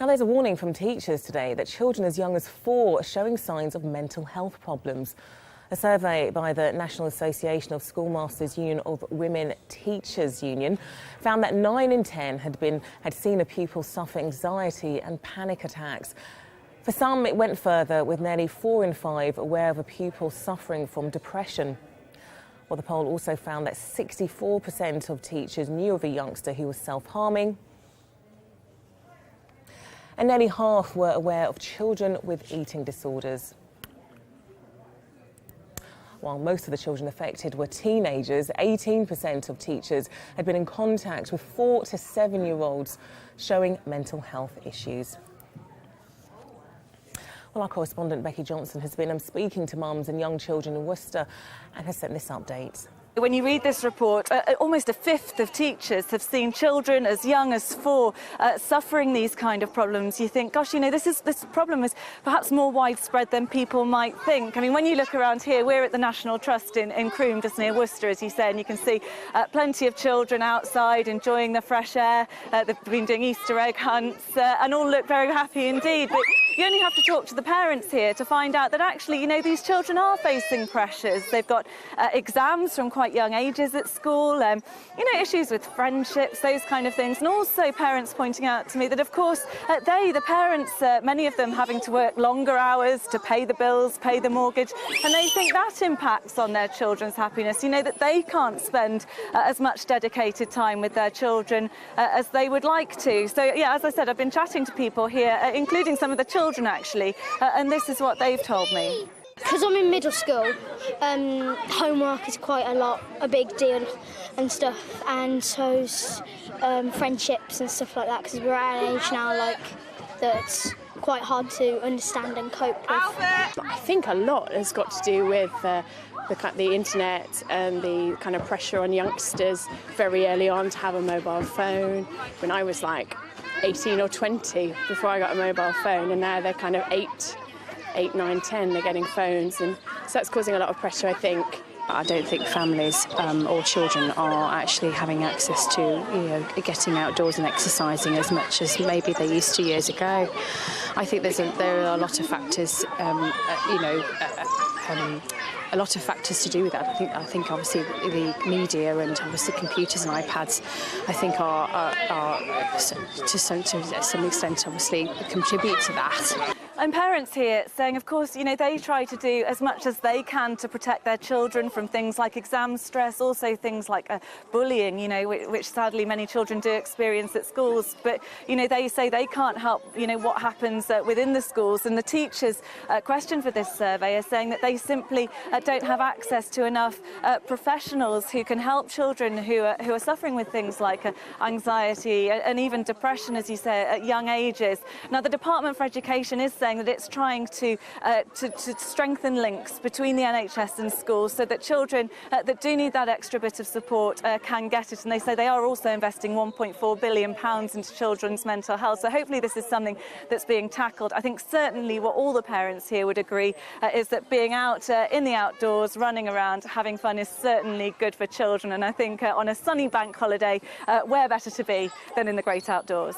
Now, there's a warning from teachers today that children as young as 4 are showing signs of mental health problems. A survey by the National Association of Schoolmasters Union of Women Teachers Union found that 9 in 10 had seen a pupil suffer anxiety and panic attacks. For some, it went further, with nearly 4 in 5 aware of a pupil suffering from depression. Well, the poll also found that 64% of teachers knew of a youngster who was self-harming, and nearly half were aware of children with eating disorders. While most of the children affected were teenagers, 18% of teachers had been in contact with 4 to 7-year-olds showing mental health issues. Well, our correspondent Becky Johnson has been speaking to mums and young children in Worcester and has sent this update. When you read this report, almost a fifth of teachers have seen children as young as 4 suffering these kind of problems. You think, gosh, you know, this problem is perhaps more widespread than people might think. I mean, when you look around here, we're at the National Trust in Croom, just near Worcester, as you say, and you can see plenty of children outside enjoying the fresh air. They've been doing Easter egg hunts and all look very happy indeed. But you only have to talk to the parents here to find out that actually, you know, these children are facing pressures. They've got exams from quite young ages at school, you know, issues with friendships, those kind of things, and also parents pointing out to me that, of course, the parents, many of them having to work longer hours to pay the bills, pay the mortgage, and they think that impacts on their children's happiness. You know, that they can't spend as much dedicated time with their children as they would like to. So, yeah, as I said, I've been chatting to people here, including some of the children, actually, and this is what they've told me. Because I'm in middle school, homework is quite a big deal and stuff, and so's friendships and stuff like that, because we're at an age now like that's quite hard to understand and cope with. I think a lot has got to do with the internet and the kind of pressure on youngsters very early on to have a mobile phone. When I was like 18 or 20 before I got a mobile phone, and now they're kind of 8, 9, 10, they're getting phones, and so that's causing a lot of pressure, I think. I don't think families or children are actually having access to, you know, getting outdoors and exercising as much as maybe they used to years ago. I think there are a lot of factors, a lot of factors to do with that. I think obviously the media and obviously computers and iPads, I think are to some extent obviously contribute to that. And parents here saying, of course, you know, they try to do as much as they can to protect their children from things like exam stress, also things like bullying, you know, which sadly many children do experience at schools. But, you know, they say they can't help, you know, what happens within the schools. And the teachers questioned for this survey are saying that they simply don't have access to enough professionals who can help children who are suffering with things like anxiety and even depression, as you say, at young ages. Now, the Department for Education is saying that it's trying to strengthen links between the NHS and schools so that children that do need that extra bit of support can get it. And they say they are also investing £1.4 billion into children's mental health. So hopefully this is something that's being tackled. I think certainly what all the parents here would agree is that being out in the outdoors, running around, having fun is certainly good for children. And I think on a sunny bank holiday, where better to be than in the great outdoors?